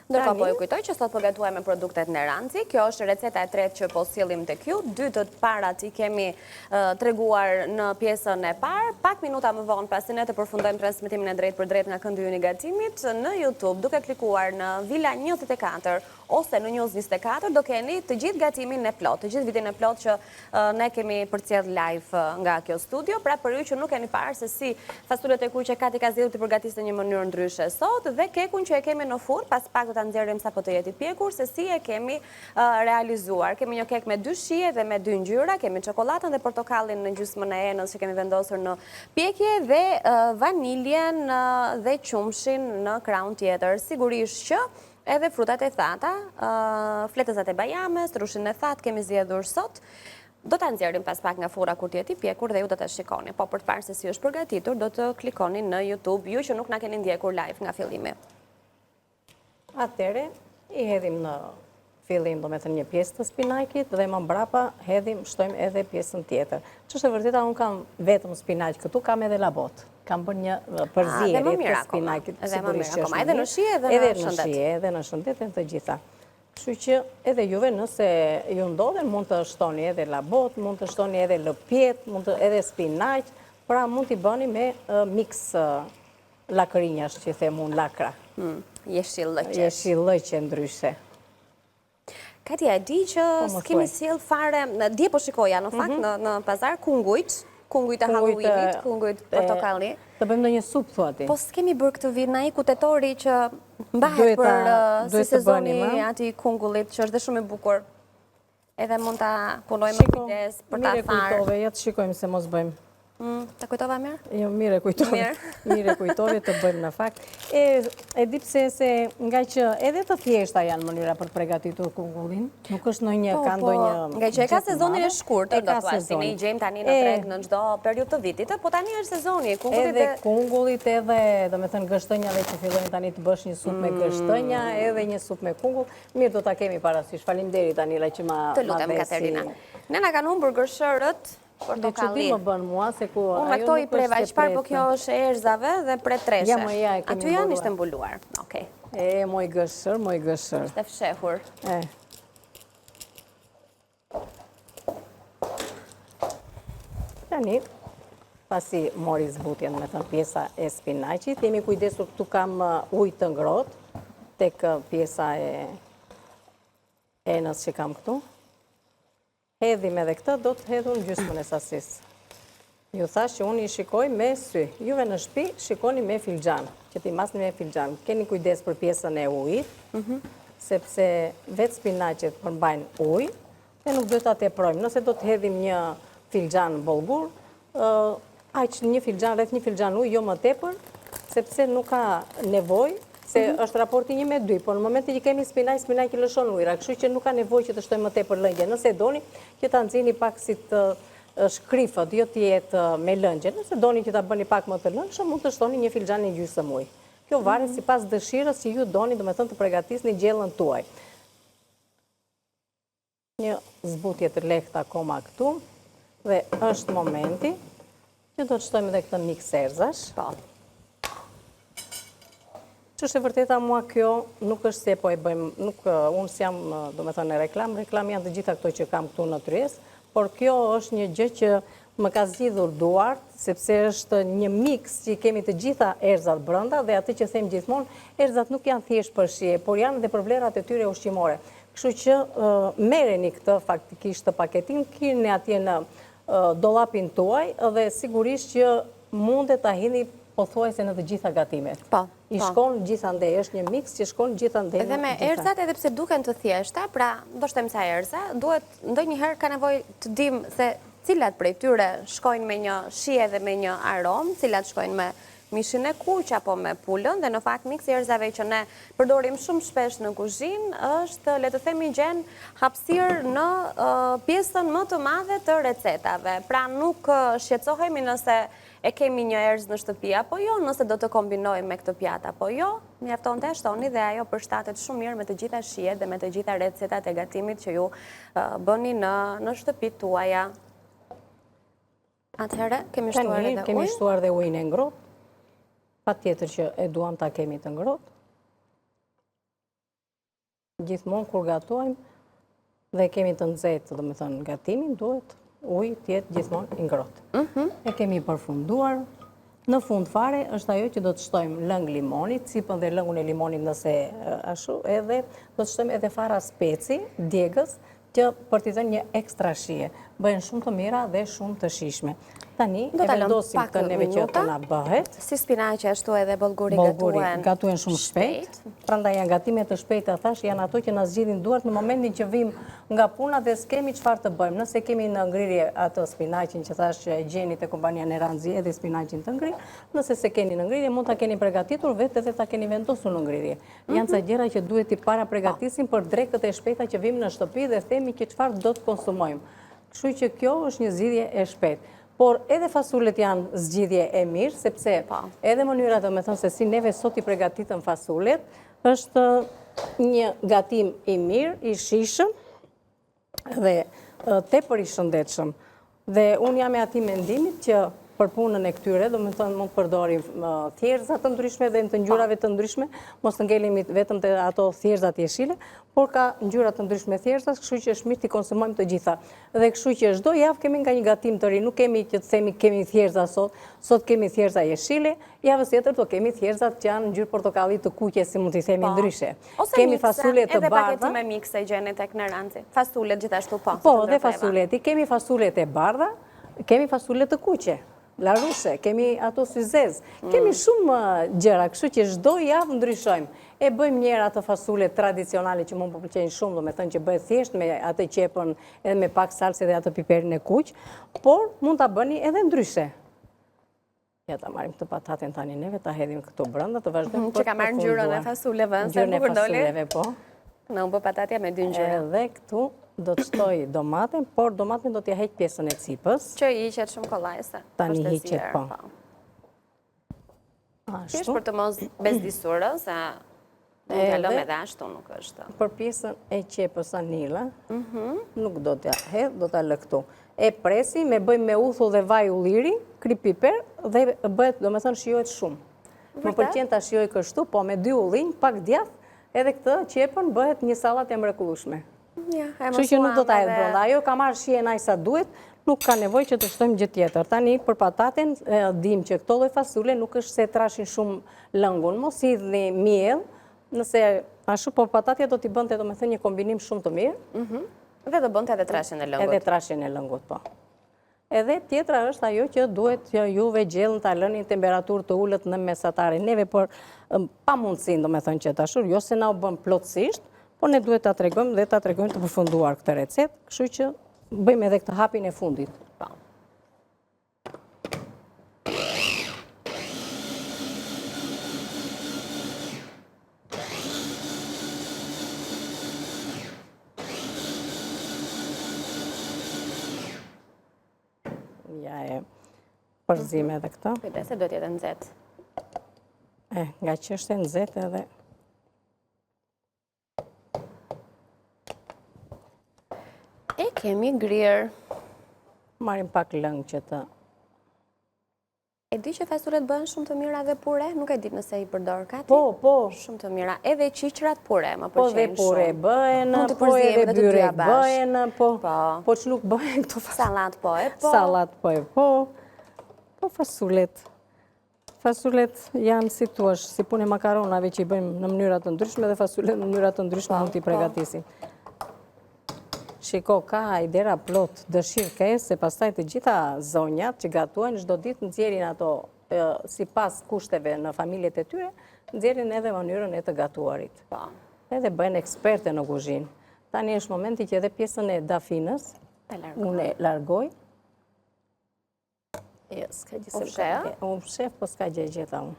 Ndërka po ju kujtoj që sot përgatuajme produktet në ranci. Kjo është receta e tretë që po sillim të kju. 2 të parat i kemi treguar në pjesën e parë. Pak minuta më vonë, pasi ne të përfundojmë transmitimin e drejt për drejt nga këndi i negatimit, në YouTube, duke klikuar në Vila 24 ose në News 24, do keni të gjithë gatimin e plot, të gjithë vitin e plot që ne kemi përcjell live nga kjo studio. Pra për ju që nuk keni parë se si fasulet e kuqe Kati ka zgjedhur të përgatisë në një mënyrë ndryshe sot, dhe kekun që e kemi në furrë, pas pak do ta nxjerrim sapo të jetë i pjekur, se si e kemi realizuar. Kemi një kek me 2 shije dhe me 2 ngjyra, kemi çokoladën dhe portokallin në gjysmën e enës që kemi vendosur në pjekje, dhe vaniljen dhe qumshin në krahun tjetër. Sigurisht që edhe frutat e thata, fletëzat e bajames, rushin e thatë kemi zgjedhur sot. Do ta nxjerrim pas pak nga furra kur të jetë i pjekur dhe ju do ta shikoni. Po për të parë se si është përgatitur, do të klikoni në YouTube, ju që nuk na keni ndjekur live nga fillimi. Atëre, i hedhim në fillim, do me thënë, një pjesë të spinaqit dhe më mbrapa hedhim, shtojmë edhe pjesën tjetër. Që është e vërteta, unë kam vetëm spinaq, këtu kam edhe labot. Kam bërë një përzierje të spinaqit. Edhe në shije, edhe në shëndet. Edhe në shëndet e të gjitha. Kështu që edhe juve nëse ju ndodhen, mund të shtoni edhe labot, mund të shtoni edhe lëpjet, mund të edhe spinaq, pra mund t'i bëni me mix lakërinjash, që them unë, lakra. Jeshillëqe ndryshe. Kati, e di që s'kemi sjell fare, dje po shikoja në fakt në pazar kungujt, kungujt e Halloweenit, kungujt portokalli. Të bëjmë ndonjë supë, thua ti. Po s'kemi bërë këtë vit, na i kutetori që mbahet për si sezoni ati kungullit, që është dhe shumë i bukur. Edhe mund ta punojmë me kujdes për ta tharë. Mire kujtove, ja të shikojmë se mos bëjmë. Ta kujtova mirë? Jo, mire kujtove. Mire kujtove të bëjmë në fakt. E di pse se nga që edhe të thjeshta janë mënyra për përgatitur kungullin, nuk është ndonjë ka ndonjë. Nga që e ka sezonin e shkurtër, do thua, si ne i gjejmë tani në treg në çdo periudhë të vitit, po tani është sezoni e kungullit. Edhe kungullit edhe, domethënë gështënjave që fillojnë tani të bësh një supë me gështënja, edhe një supë me kungull. Mirë, do ta kemi parasysh. Faleminderit Anila që ma Të lutem Katerina. Ne na kanë humbur gërshërët portokalli. Më bën mua se ku unë me këto i preva, çfarë po kjo është e erzave dhe pretreshe. Aty janë ishte mbuluar. Okej. Moj gëshër, moj gëshër. Ishte fshehur. Tani, pasi mori zbutjen me thënë pjesa e spinaqit, jemi kujdesur këtu kam ujë të ngrohtë tek pjesa e enës që kam këtu. Hedhim edhe këtë, do të hedhun gjysmën e sasisë. Ju thash që unë i shikoj me sy. Juve në shtëpi shikoni me filxhan, që ti masni me filxhan. Keni kujdes për pjesën e ujit, sepse vetë spinaqet përmbajnë ujë, e nuk do ta teprojmë. Nëse do të hedhim një filxhan bollgur, aq një filxhan, rreth një filxhan ujë, jo më tepër, sepse nuk ka nevojë. Se është raporti 1:2, por në momentin që kemi spinaq i lëshon ujëra, kështu që nuk ka nevojë që të shtojmë më tepër lëngje. Nëse doni që ta nxjini pak si të shkrifët, jo të jetë me lëngje. Nëse doni që ta bëni pak më të lëngshëm, mund të shtoni një filxhan e gjysmë ujë. Kjo varet sipas dëshirës që ju doni, domethënë të përgatisni gjellën tuaj. Një zbutje të lehtë akoma këtu dhe është momenti që do të shtojmë edhe këtë mix erzash. Po. Që është e vërteta mua kjo nuk është se po e bëjmë, nuk unë si jam do me thënë reklam janë të gjitha këto që kam këtu në Tryezë, por kjo është një gjë që më ka zgjidhur duart, sepse është një mix që kemi të gjitha erzat brenda dhe atë që them gjithmonë, erzat nuk janë thjesht për shije, por janë dhe për vlerat e tyre ushqimore. Kështu që merreni këtë faktikisht të paketin, keni atje në dollapin tuaj dhe sigurisht që mundet ta hidhni pothuajse në të gjitha gatimet. I shkon gjithandej, është një mix që shkon gjithandej. Edhe me erzat, edhe pse duken të thjeshta, pra do shtojmë ca erza, duhet ndonjëherë ka nevojë të dim se cilat prej tyre shkojnë me një shije dhe me një aromë, cilat shkojnë me mishin e kuq apo me pulën, dhe në fakt miksi i erzave që ne përdorim shumë shpesh në kuzhinë është, le të themi, gjen hapësirë në pjesën më të madhe të recetave. Pra nuk shqetësohemi nëse e kemi një erzë në shtëpi apo jo, nëse do të kombinojmë me këtë pjatë apo jo, mjaftonte shtoni dhe ajo përshtatet shumë mirë me të gjitha shijet dhe me të gjitha recetat e gatimit që ju bëni në shtëpit tuaja. Atëherë, kemi shtuar edhe ujë? Kemi shtuar dhe ujin e ngrohtë. Patjetër që e duam ta kemi të ngrohtë. Gjithmonë kur gatojmë dhe kemi të nxehtë, domethënë gatimin, duhet uji të jetë gjithmonë i ngrohtë. E kemi përfunduar. Në fund fare është ajo që do të shtojmë lëng limonit, cipën dhe lëngun e limonit nëse ashtu, edhe do të shtojmë edhe fara speci, djegës, që për t'i dhënë një ekstra shije. Bëhen shumë të mira dhe shumë të shijshme. Tani e vendosim këtë neve që të na bëhet. Si spinaqe ashtu edhe bollguri gatuhen shumë shpejt. Prandaj janë gatime të shpejta, thash, janë ato që na zgjidhin duart në momentin që vim nga puna dhe s'kemi çfarë të bëjmë. Nëse kemi në ngrirje atë spinaqin që thash që e gjeni te kompania Neranzi edhe spinaqin të ngrirë, nëse se keni në ngrirje mund ta keni përgatitur vetë edhe ta keni vendosur në ngrirje. Janë ca gjëra që duhet i para përgatisim për drekët e shpejta që vim në shtëpi dhe themi që çfarë do të konsumojmë. Kështu që kjo është një zgjidhje e shpejtë. Por edhe fasulet janë zgjidhje e mirë, sepse edhe mënyra të me thënë se si neve sot i përgatitëm fasulet, është një gatim i mirë, i shijshëm dhe tepër i shëndetshëm. Dhe unë jam e atij mendimit që për punën e këtyre, do me thënë mund përdorim thjerza të ndryshme dhe në të ngjyrave të ndryshme, mos të ngelimi vetëm të ato thjerzat jeshile, por ka ngjyra të ndryshme thjerzas, kështu që është mirë t'i konsumojmë të gjitha. Dhe kështu që çdo javë kemi nga një gatim të ri, nuk kemi që të themi kemi thjerza sot kemi thjerza jeshile, javës tjetër do kemi thjerzat që janë ngjyrë portokalli të kuqe, si mund t'i themi ndryshe. Kemi fasule të bardha. Edhe paketime mikse gjeni tek Neranzi. Fasulet gjithashtu po. Po, dhe fasuleti. Kemi fasulet e bardha, Kemi fasule të kuqe, laruse, kemi ato syzez, kemi shumë gjëra, kështu që çdo javë ndryshojmë. E bëjmë njëra ato fasule tradicionale që mund pëlqejnë shumë, do me thënë që bëhet thjesht me atë qepën edhe me pak salse dhe atë piperin e kuq, por mund ta bëni edhe ndryshe. Ja ta marrim këtë pataten tani neve, ta hedhim këtu brenda, të vazhdojmë që ka marrë ngjyrën e fasuleve, se bukur doli. Ngjyrën e fasuleve, po. Në u bë patatja me 2 ngjyra. Edhe këtu do të shtoj domaten, por domaten do t'ja heq pjesën e cipës. Që i hiqet shumë kollajse. Tani hiqet, po. Thjesht për të mos bezdisur, se mund të lëmë edhe ashtu, nuk është. Për pjesën e qepës anila, nuk do t'ja hedh, do t'a lë këtu. E presi, bëjmë me uthull dhe vaj ulliri, krip piper, dhe bëhet, do me thënë, shijohet shumë. Më pëlqen t'a shijoj kështu, po me 2 ullinj, pak djath, edhe këtë qepën bëhet një sallat e mrekullueshme. Kështu që nuk do t'a hedh brenda. Ajo ka marrë shijen aq sa duhet, nuk ka nevojë që të shtojmë gjë tjetër. Tani për pataten dim që këto lloj fasule nuk është se trashin shumë lëngun, mos hidhni miell, nëse ashtu, po patatja do t'i bënte, do me thënë, një kombinim shumë të mirë. Dhe do bënte edhe trashjen e lëngut. Edhe trashjen e lëngut, po. Edhe tjetra është ajo që duhet që juve gjellën t'a lëni temperaturë të ullët në mesatare. Neve për pa mundësin, do me thënë që tashur, jo se na u bën plotësisht, por ne duhet t'a tregojmë dhe t'a tregojmë të përfunduar këtë recet, kështu që bëjmë edhe këtë hapin e fundit. Ja e përzime edhe këta. Kujdes se duhet jetë nxehtë. Nga që është e nxehtë edhe. E kemi grirë. Marim pak lëng që të... E di që fasulet bëhen shumë të mira dhe pure, nuk e di nëse i përdor kati. Po. Shumë të mira. Edhe qiqrat pure, më Po dhe pëlqejnë shumë. pure bëhen, po edhe byrek bëhen, po që nuk bëhen këto salat po e po. Salat po e po. Po fasulet. Fasulet janë si tuash, si punë e makaronave që i bëjmë në mënyra të ndryshme dhe fasulet në mënyra të ndryshme mund t'i përgatisim. Shiko, ka idera plot, dëshirë ke, se pastaj të gjitha zonjat që gatuajnë, çdo ditë nxjerrin ato, si pas kushteve në familjet e tyre, nxjerrin edhe mënyrën e të gatuarit. Edhe bëhen eksperte në kuzhinë. Tani është momenti që edhe pjesën e dafinës, unë e largoj. Unë shef, po s'ka gjë gjeta unë.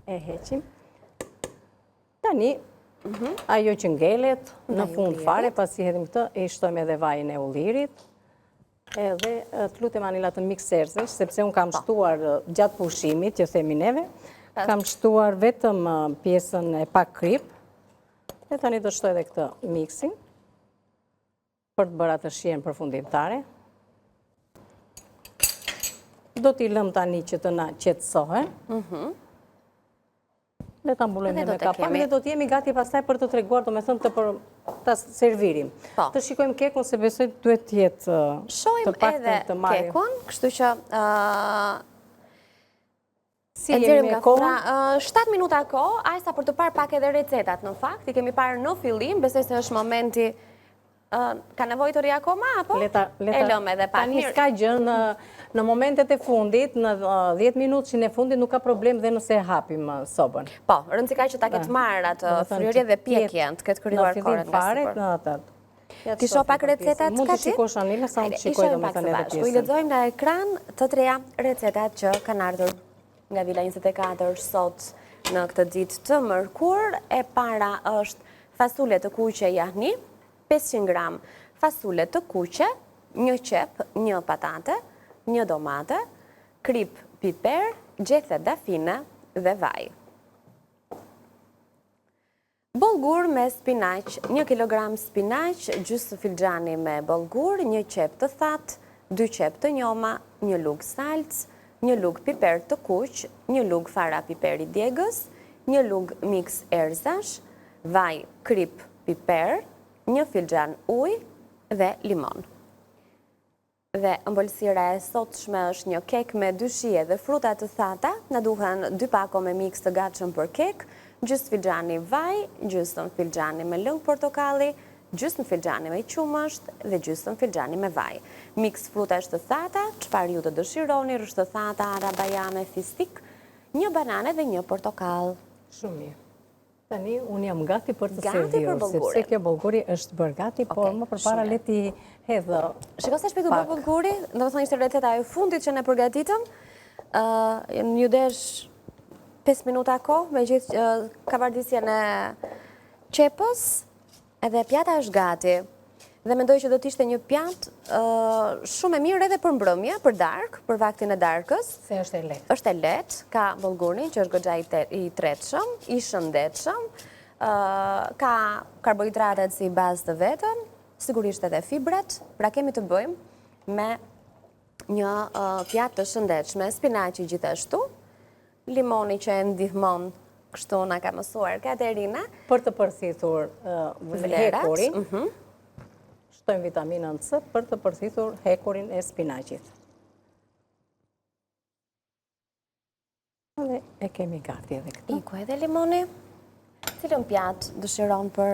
E heqim. Tani, ajo që ngelet, në fund fare, pasi hedhim këtë, e shtojmë edhe vajin e ullirit, edhe të lutem Anila të mikserësh, sepse unë kam shtuar gjatë pushimit, që themi neve, kam shtuar vetëm pjesën e pak krip, e tani do shtoj edhe këtë miksin, për të bërë atë shijen përfundimtare. Do t'i lëm tani që të na qetësohen, dhe ta mbulojmë me kapak dhe do t'jemi gati pastaj për të treguar, do me thënë të servirim. Të shikojmë kekun, se besoj duhet t'jetë të pak të marrim. Shojmë edhe kekun, kështu që si jemi me kohë? 7 minuta kohë, ajsa për të parë pak edhe recetat në fakt, i kemi parë në fillim, besoj se është momenti, ka nevojë të ri akoma, apo? E lëm edhe pak. Tani s'ka gjë në momentet e fundit, në 10 minutëshin e fundit, nuk ka problem dhe nëse hapim sobën. Po, rëndësi ka që ta ketë marrë atë fryrje dhe pjekjen, të ketë kryuar korët nga sipër. Ti shoh pak recetat Mund të shikosh Anila, sa unë të shikoj do me thënë edhe pjesën. I lexojmë nga ekran të treja recetat që kanë ardhur nga Villa 24 sot në këtë ditë të mërkur. E para është fasule të kuqe jahni, 500 gram fasule të kuqe, 1 qep, 1 patate, 1 domate, krip piper, gjethe dafine dhe vaj. Bollgur me spinaq, 1 kg spinaq, gjysmë filxhani me bollgur, 1 qep të thatë, 2 qep të njoma, 1 lugë salcë, 1 lugë piper të kuq, 1 lugë fara piperi djegës, 1 lugë mix erzash, vaj, krip piper, 1 filxhan ujë dhe limon. Dhe ëmbëlsira e sotshme është një kek me 2 shije dhe fruta të thata, na duhen 2 pako me mix të gatshëm për kek, gjysmë filxhani vaj, gjysmë filxhani me lëng portokalli, gjysmë filxhani me qumësht dhe gjysmë filxhani me vaj. Mix frutash të thata, çfarë ju të dëshironi, rrështë të thata, arabajame, fistik, një banane dhe një portokall. Shumë mirë. Tani, unë jam gati për të Gati serviru, për bollgurin. sepse kjo bollguri është bërë gati, por më përpara shumë le ti hedhë. Shiko sa shpejt u bë bollguri, do të thonë ishte receta e fundit që ne përgatitëm. Ju desh 5 minuta kohë me gjithë kavardisjen e qepës, edhe pjata është gati. Dhe mendoj që do t'ishte një pjatë shumë e mirë edhe për mbrëmje, për darkë, për vaktin e darkës. Se është e lehtë. Është e lehtë, ka bollgurin që është goxha i tretshëm, i shëndetshëm, ka karbohidratet si bazë të vetën, sigurisht edhe fibrat, pra kemi të bëjmë me një pjatë të shëndetshme, spinaqi gjithashtu, limoni që e ndihmon, kështu na ka mësuar Katerina. Për të përthithur hekurin, shtojmë vitaminën C për të përthithur hekurin e spinaqit. Dhe e kemi gati edhe këtu. Iku edhe limoni. Cilën pjatë dëshiron për...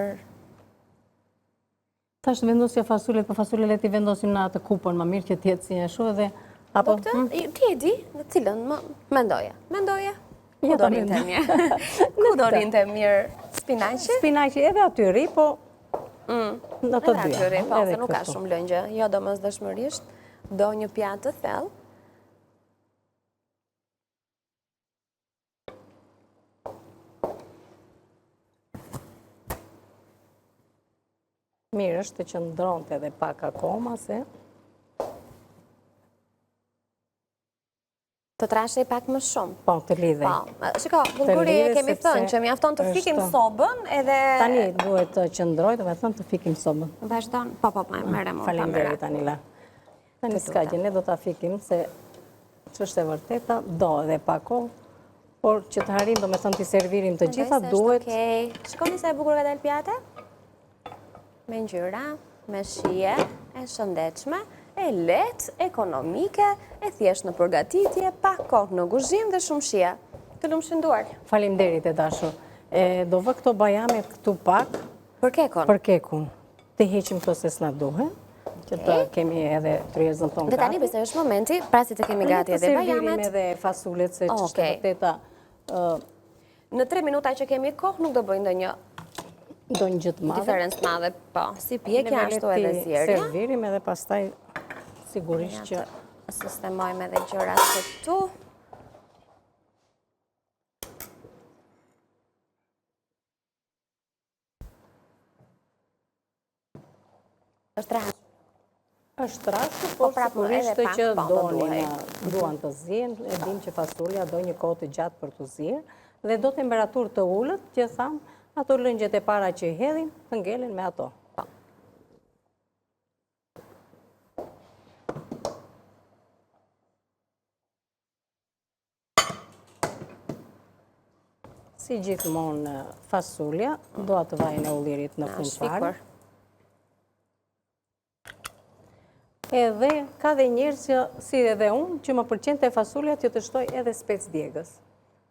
Ta është vendosja fasulet, për fasulet le ti vendosim në atë kupën, më mirë që tjetë si një shu edhe... Po këtë, ti e di, në cilën, mendoja. Mendoja? Ku do rinte mirë? Ku do rinte mirë spinaqi? Spinaqi edhe atyri, po... Në të dyja. Edhe atyri, po, se nuk ka shumë lëngje. Jo, do mos dëshmërisht, do një pjatë të thellë. Mirë është të qëndronte edhe pak akoma, se... Të trashej pak më shumë. Po, të lidhej. Po, shiko, bulguri e kemi thënë që mjafton të fikim sobën edhe... Tani duhet të qëndroj, dhe me thënë të fikim sobën. Vazhdon, po, mere mu. Faleminderit, Tanila. Tani s'ka gjë, ne do të fikim, se që është e vërteta, do edhe pak kohë, por që të harim, do me thënë të servirim të gjitha, duhet... Shkoni se e bukur ka del pjate? Me ngjyra, me shije, e shëndetshme, e lehtë, ekonomike, e thjesht në përgatitje, pak kohë në guzhim dhe shumë shije. Të lumë shënduar. Faleminderit e dashur. Do vë këto bajamet këtu pak. Për kekun? Për kekun. Të heqim këto se s'na duhen, që të kemi edhe tryezën tonë gati. Dhe tani besoj është momenti, prasi të kemi gati edhe bajamet. Të servirim edhe fasulet, se që është vërteta... Në 3 minuta që kemi kohë, nuk do bëjnë dhe një... Do një gjithë madhe. Diferencë madhe, po. Si pjekja ashtu edhe zjerja. Servirim edhe pastaj sigurisht që... Sistemojmë edhe gjërat këtu. Është rashë. Është rashë, por sigurisht që duan të zjen, e dim që fasulja do një kohë të gjatë për të zjen, dhe do temperaturë të ullët, që thamë, ato lëngjet e para që i hedhin, të ngelen me ato. Si gjithmonë fasulja, do atë vajnë e ullirit në fund fare. Edhe ka dhe njerës që, si edhe unë, që më përqen të fasulja që të shtoj edhe spec djegës.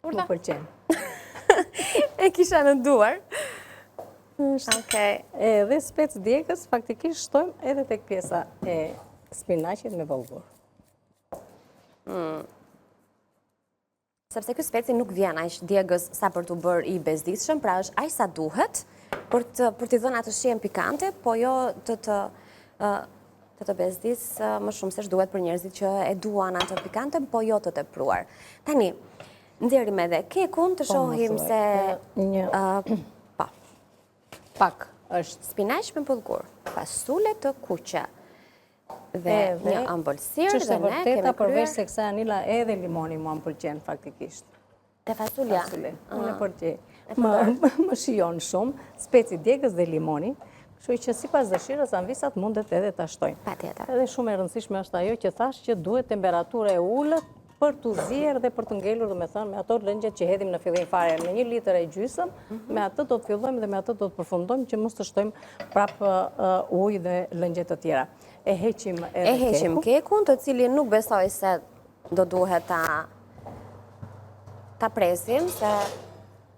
Më përqen. E kisha në duar. Edhe spec djegës, faktikisht shtojmë edhe tek pjesa e spinaqit me bollgur. Sepse kjo speci nuk vjen aq djegës sa për të bërë i bezdisshëm, pra është aq sa duhet për t'i dhënë atë shijen pikante, po jo të bezdis më shumë se duhet për njerëzit që e duan atë pikante, po jo të tepruar. Tani, nxjerrim edhe kekun të shohim se pak është spinaq me bollgur, fasule të kuqe dhe një ëmbëlsirë dhe ne kemi kryer. Përveç se kësa Anila edhe limoni mua më pëlqen faktikisht. Te fasulja? Unë e pëlqen. Më shijon shumë, speci djegës dhe limoni, kështu që sipas dëshirës anvisat mundet edhe ta shtojnë. Patjetër. Edhe shumë e rëndësishme është ajo që thash që duhet temperatura e ulët për të zjerë dhe për të ngelur, dhe me thënë, me ato lëngjet që hedhim në fillim fare, në 1 litër e gjysëm, me atë do të fillojmë dhe me atë do të përfundojmë që mos të shtojmë prapë ujë dhe lëngjet të tjera. E heqim kekun, të cilin nuk besoj se do duhet ta presim, se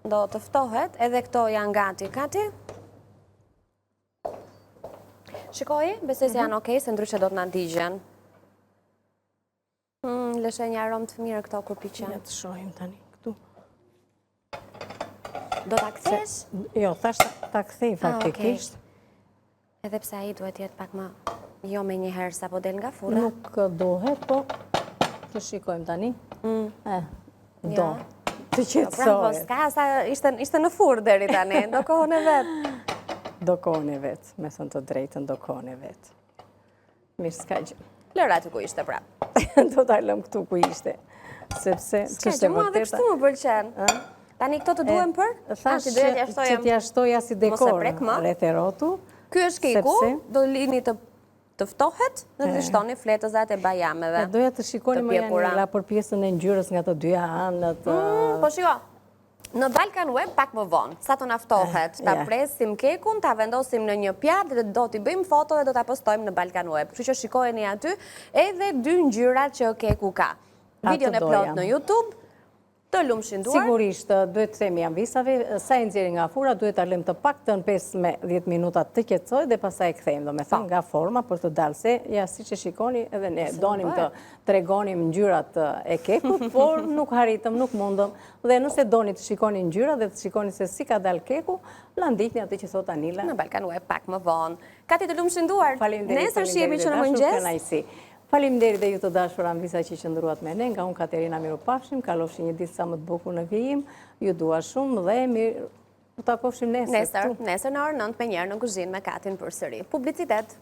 do të ftohet, edhe këto janë gati. Shikoj, besoj se janë okej, se ndryshe do të na digjen. Lëshe një aromë të mirë këto kur piqen. Ja të shohim tani këtu. Do ta kthesh? Jo, thash ta kthej faktikisht. Edhe pse ai duhet jetë pak më jo me një herë sa po del nga furra. Nuk dohet, po të shikojmë tani. Do. Të Pra, po qetësohet. s'ka, sa ishte në furrë deri tani, do kohën e vetë. Do kohën e vetë, me thënë të drejtën, do kohën e vetë. Mirë, s'ka gjë. Lëra aty ku ishte pra. Do t'a lëm këtu ku ishte. Sepse, S'ka që mua dhe kështu më pëlqen. Tani këto të duhem për? Thash Që që t'ja shtoja si dekor prek më. rreth e rotu. Ky është keku, do lini të ftohet dhe të shtoni fletëzat e bajameve. Doja të shikoni më Janila për pjesën e ngjyrës nga të dyja anët. Po shiko, në Balkan Web pak më vonë, sa të naftohet, ta presim kekun, ta vendosim në një pjatë dhe do t'i bëjmë foto dhe do t'a postojmë në Balkan Web. Kështu që shikojeni aty edhe 2 ngjyrat që keku ka. Videon e plot në YouTube, të lumshinduar. Sigurisht, duhet të themi ambisave, sa e nxjerrim nga fura, duhet ta lëm të paktën 5-10 minuta të qetësoj dhe pastaj e kthejmë, domethënë nga forma për të dalë se ja siç e shikoni edhe ne donim të tregonim ngjyrat e kekut, por nuk haritëm, nuk mundëm. Dhe nëse doni të shikoni ngjyrat dhe të shikoni se si ka dalë keku, la ndiqni atë që thot Anila. Në Balkan Web pak më vonë. Kati të lumshinduar. Faleminderit. Nesër shihemi që në mëngjes. Faleminderit dhe ju të dashur ambisa që qëndruat me ne, nga unë Katerina Miropafshim, kalofshi një ditë sa më të bukur në vijim, ju dua shumë dhe mirë, u takofshim nesër. Nesër në orën 9 me njerë në kuzhinë me Katin përsëri. Publicitet.